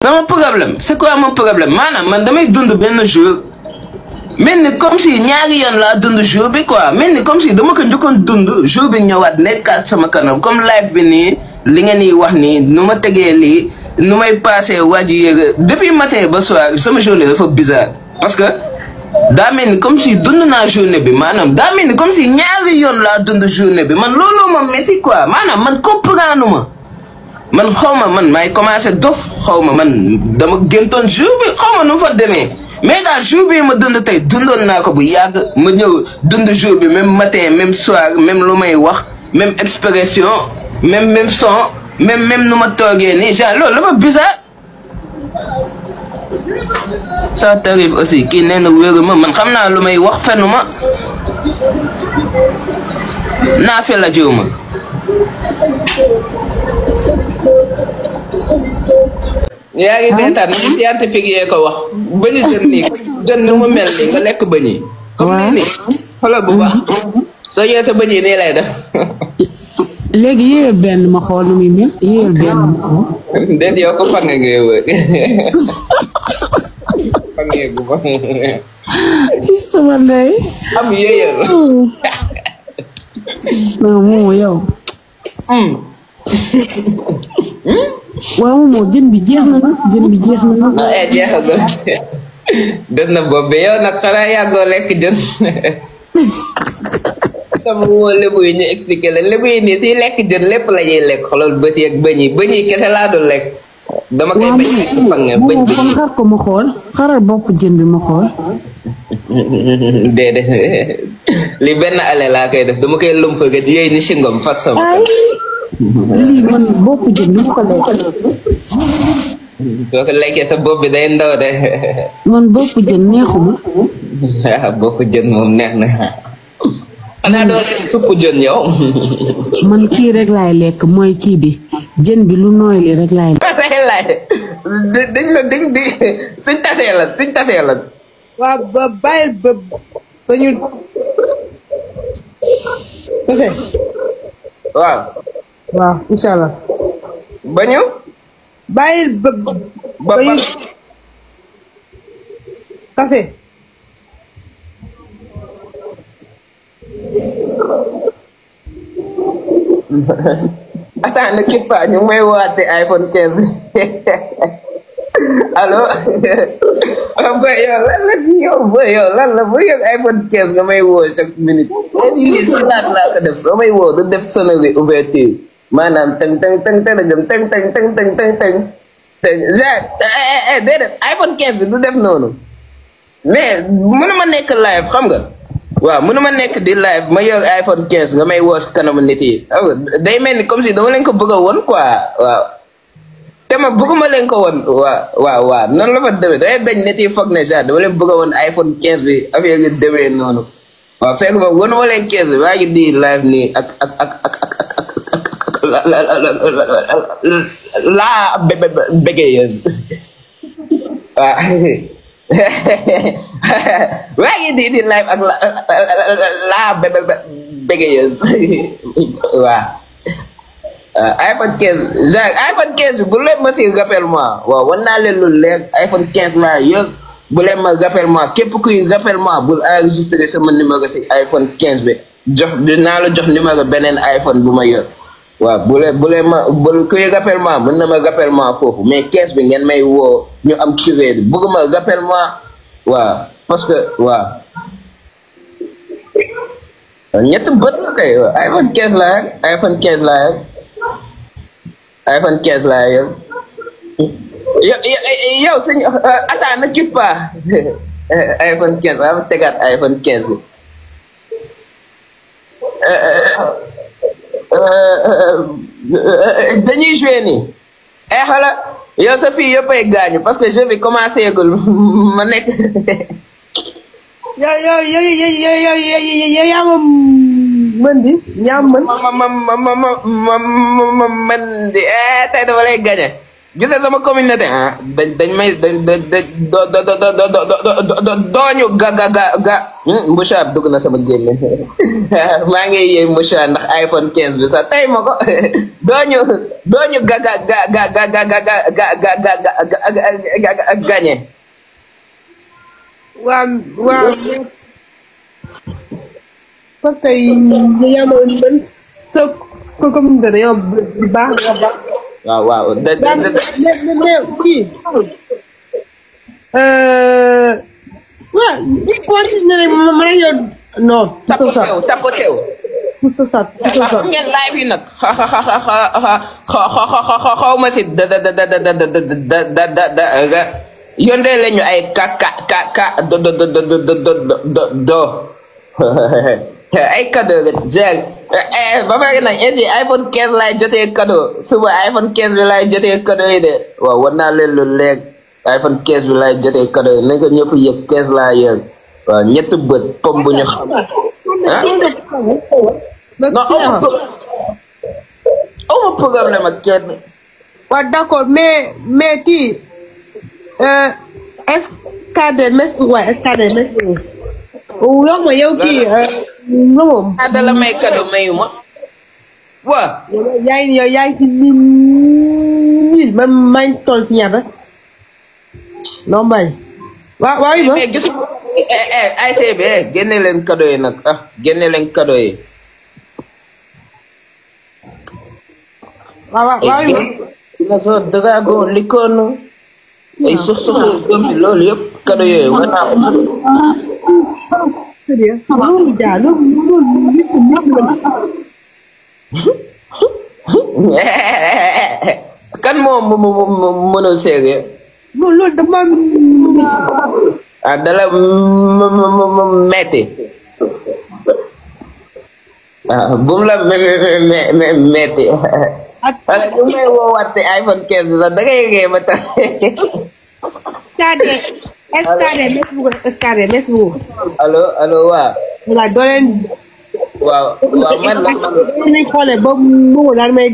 sama problème c'est quoi mon problème maanaam man damay dund benn jour mel ni comme si ñaari yoon laa dund jour bi quoi mel ni comme si dama ko njëkkoon dund jour bi ñëwaat nekkaat sama kanam comme live bi nii li nga nii wax nii nu ma tegee lii nu may passé waaju yéega depuis matin ba soir sama journée dafa bizarre parce que daa mel ni comme si dund naa journée bi maanaam daa mel ni comme si ñaari yoon laa dund journée bi man looloo ma métti quoi maanaam man comprendre ma man xaw ma man maay commencé dof xaw ma man dama géntoon jour bi xaw ma nu mu fa demee mais daal jour bi ma dund tey dundoon naa ko bu yàgg ma ñëw dund jour bi même matin même soir même lu may wax même expression même son même nu ma toogee nii genre loolu dafa bizarre. ça t'arrive aussi kii nee na wéeru ma man xam naa lu may wax fenn ma naa fe la jiw ma. yaa ngi reetaan ni scientifique yee ko wax bëñu jën nii jën nu mu mel nii nga lekk bëñ yi comme nii nii xoolal bu baax soo yee sa bëñ yi nii lay def léegi yéyal benn ma xool nu muy mel yéyal benn ma xool déet yow ko fange ngay wër fange gu ba sama ndey am yéyal non moom yow waaw moom jën bi jeex na nag jën bi jeex na nag. jeexagul des na boobu yow nag xanaa yàggoo lekk jën sama woo lébu yi ñu expliqué la lébu yi nii si lekk jën lépp la ñuy lekk xoolal bët yi ak bëñ yi kese laa dul lekk. dama koy bañ a fange bëñ bi kon xar ko ma xool xaral bopp jën bi ma xool. déedéet li benn ale laa koy def dama koy lump rek yooyu ni singom fas sama. lii man bopp jën du ma ko lekk. soo ko lekkee sa bopp bi day ndaw de. man bopp jën neexuma. waaw bopp jën moom neex na. xanaa doo lekk suppu jën yow. man kii rek laay lekk mooy kii bi jën bi lu nooy li rek laay lekk. dañ la dañ di suñ tasee la. waaw ba bàyyil ba ñu tase. waaw. waaw incha allah. ba ñu. bàyyil ba ñu tase. attends ne quitte pas ñu ngi may woowaat si iPhone 15 allo boy yow lan la boy yow iPhone 15 nga may woo chaque minute lii si laa ko def soo may woo du def sonnerie ouverture maanaam tëng déedéet iPhone 15 bi du def noonu mais mënuma nekk live xam nga waaw mënuma nekk di live ma yor iPhone 15 nga may woo si kanamu nit yi day mel ni comme si dama leen ko bëgg a woon quoi waaw te ma bëgguma leen ko woon waaw noonu la fa demee damay bañ nit yi foog ne genre dama leen bëgg a woon iPhone 15 bi affaire yi demee noonu waaw fekk ma won ma leen 15 bi waa ngi di live nii ak la bégayeuse waaw waa ngi di live ak la bégayeuse waaw iPhone 15 genre iPhone 15 bi bu leen ma si rappel moi waaw wan naa leen lu leer iPhone 15 laa yor bu leen ma rappel moi képp kuy rappel moi bul enregistré sama numéro si iPhone 15 bi dinaa la jox numéro beneen iPhone bu ma yor waaw bu leen ma kuy rappel moi mën na ma rappel moi foofu mais 15 bi ngeen may woo ñu am curé bi bëgguma rappel moi waaw parce que waaw ñett bët la kay iPhone 15 laa iPhone 15 laa iPhone 15 laa yow suñu attends ne quitte pas iPhone 15 waaw tegaat iPhone 15 bi dañuy joué nii xala yow sa fii yëpp ay gaañu parce que jeu bi commencé gul ma nekk yow yaa ma mën di yaa mën man di tey dama lay gañe gisee sama communauté ah dañ may dooñu ga Moussa dugg na sama génne maa ngi yéey Moussa ndax iPhone 15 bi sax tey ma ko dooñu gagné. waaw parce que yaa ma man sa communauté dañoo baax. waaw mais kii waaw continué ma ne yow non. sapotew xam ngeen live yi nag xaw ma si yóndee lañu ay do ay cadeau rek ba pare nag ainsi iPhone 15 laay jotee cadeau suba iPhone 15 bi laay jotee cadeau yi de waaw war naa leen lu leeg iPhone 15 bi laay jotee cadeau yi nañ ko ñëpp yëg 15 laa yëg waaw ñetti bët pom bu ñu xam non awma problème ak kenn. waaw d'accord mais kii SKD merci waay SKD merci wax ma yow kii moom. dala may cadeau mayu ma. waaw. yaa ngi ci mille man maa ngi toll ci ñaata. non mbay. waaw yi ma. mais gis ICB génne leen cadeau yi nag génne leen cadeau yi. waaw yi ma. dina soo dragon likoonu. ay suuf gëm loolu yëpp cadeau yooyu war naa ko. kan moo mënul sérieux. non loolu dama. dala metti. bu mu la metti. parce que bu may woowaat si iPhone 15 sax da ngay yëgee ba tax. SKD merci beaucoup. allo waaw. voilà doo leen. waaw man la. nañ xoolee ba mu daal may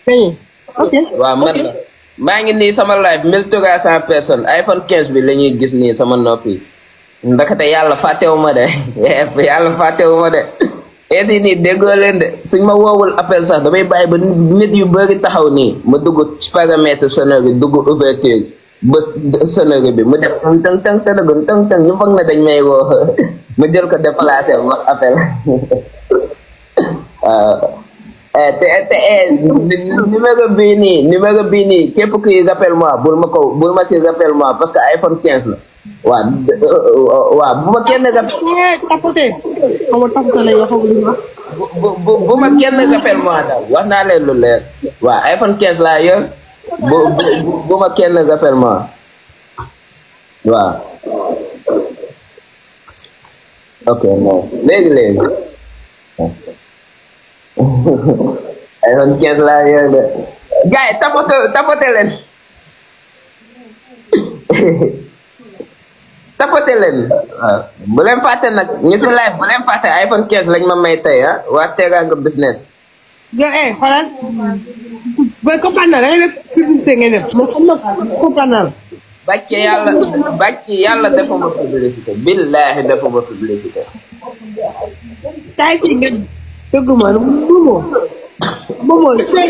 gagné. ok. waaw man la. maa ngi nii sama live 1300 personnes iPhone 15 bi la ñuy gis nii sama noppi. ndakate yàlla fàttewu ma de yàlla fàttewu ma de. eeti nii déggoo leen de suñ ma woowul appel sax damay bàyyi ba nit yu bëri taxaw nii ma dugg paramètre sonore bi dugg ouverture ba sonore bi mu def tëng ñu foog na dañ may woo ma jël ko déplacé wax appel te numéro bii nii képp kuy rappelle moi bul ma si rappelle moi parce que iPhone 15 la waaw bu ma kenn tapoté bu ma kenn rappelle moi daal wax naa leen lu leer waaw iPhone 15 laa yor bu ma kenn rappelle moi waaw ok non léegi iPhone 15 laa yor de gars yi tapoté leen tapoté leen waaw bu leen fàtte nag ñu si live bu leen fàtte iPhone 15 lañ ma may tey waa Teranga business. xoolal booy comprendre naa da ngay def publicité ngay def man xam na comprendre naa la. bàcc yàlla defuma publicité billaahi defuma publicité. taay fii nga déglu ma Momo tey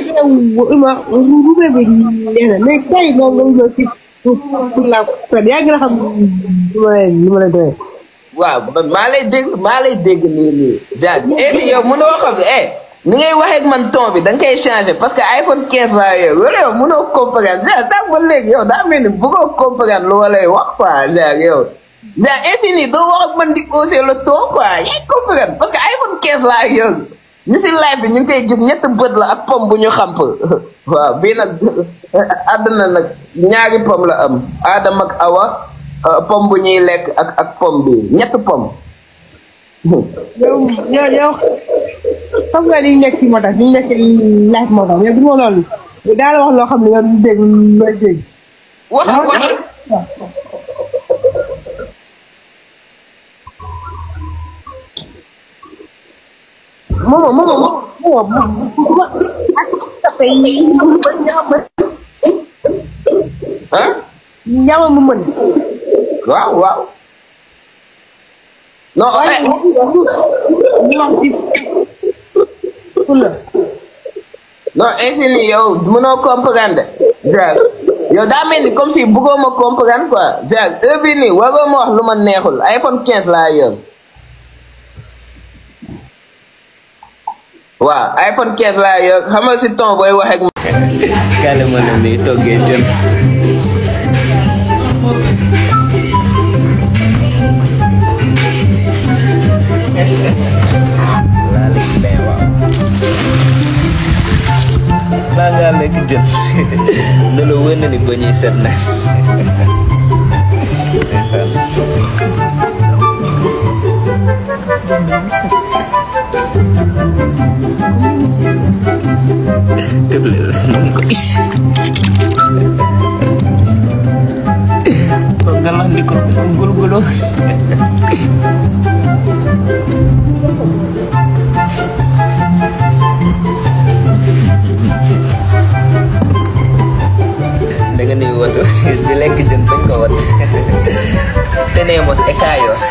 rubé bi nee na mais tey nga ñëw ci pour la fête yaa ngi a xam lu ma la doyee. waaw maa lay dégg nii Jacques yow mënoo xam ni ngay waxee ak man ton bi da nga koy changer parce que iPhone 15 laa yor loolu yow mënoo comprendre sax ba léegi yow daa mel ni bëggoo comprendre lu ma lay wax quoi Jacques yow nii doo wax ak man di hausser le ton quoi yaa ngi comprendre parce que iPhone 15 laa yor ñu si live bi ñu ngi koy gis ñetti bët la ak pom bu ñu xamp waaw bii nag àdduna nag ñaari pom la am Adama ak Awa pom bu ñuy lekk ak pom bi ñetti pom. yow xam nga li nekk ci moo tax li nekk ci live moo tax mais du ma loolu daal wax loo xam ne yow du dégg looy dégg. wax ah ñama mu mën waaw non ñu wax si fula non infini yow mënoo comprendre Zak yow daa mel ni comme si bëggoo ma comprendre quoi Zak heure bii nii waroo ma wax lu ma neexul iPhone 15 laa yor waaw iPhone 15 laa yor xam nga si ton booy wax ak ma kale ma ne nii toggee jën laa ngaa lekk jën ne la wën na ni ba ñuy set na ndeysaan tëble la nu ko is galang di ko gulu-gulu dengan ni waktu dilek jën bañ ko wat tenemos ecayos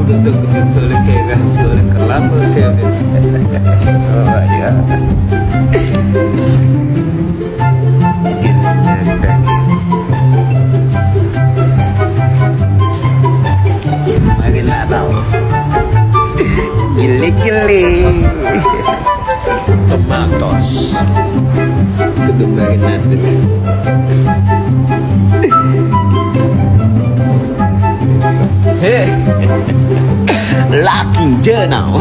udah tuh sore kayak gas sore kelam sih sama ya makin natau gile tomatos kedua nanti Laking jenau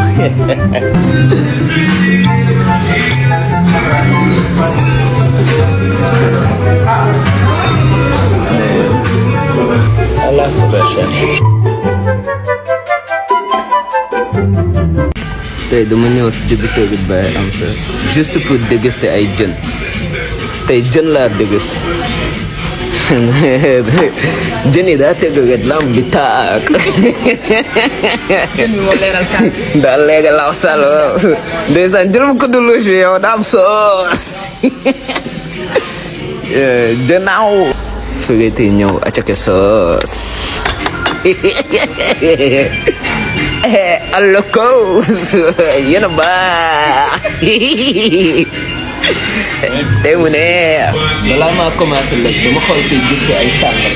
Allah berasa tey dama ñëw si débuté bi Baye Amsa juste pour déguster ay jën tey jën laa déguster jën yi daa teg wet lam bi taak daa léegi law sal ndeysaan jël ma ko dulu si yow daa am soos jënaaw fegeti ñëw acake soos aloko yéen a baax tey mu ne balaa maa commencé lekk dama xool fii gis fi ay tàngal